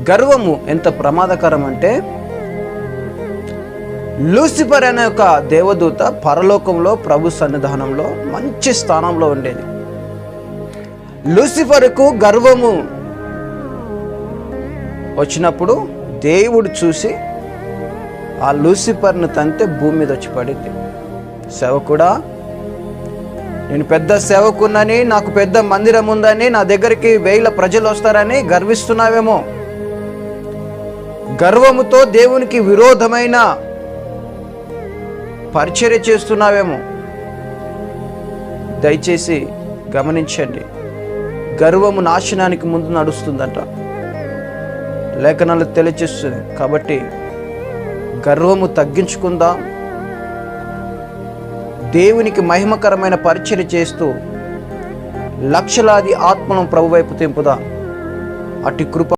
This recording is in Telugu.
గర్వము ఎంత ప్రమాదకరం అంటే, లూసిఫర్ అనే ఒక దేవదూత పరలోకంలో ప్రభు సన్నిధానంలో మంచి స్థానంలో ఉండేది. లూసిఫర్కు గర్వము వచ్చినప్పుడు దేవుడు చూసి ఆ లూసిఫర్ను తంతే భూమి మీద వచ్చి పడింది. సేవకుడా, నేను పెద్ద సేవకున్నని, నాకు పెద్ద మందిరం ఉందని, నా దగ్గరికి 1000 ప్రజలు వస్తారని గర్విస్తున్నావేమో, గర్వముతో దేవునికి విరోధమైన పరిచర్య చేస్తున్నావేమో. దయచేసి గమనించండి, గర్వము నాశనానికి ముందు నడుస్తుందంట, లేఖనాలు తెలియచేస్తుంది. కాబట్టి గర్వము తగ్గించుకుందాం, దేవునికి మహిమకరమైన పరిచర్య చేస్తూ లక్షలాది ఆత్మలను ప్రభు వైపు తెంపుదాం. అట్టి కృప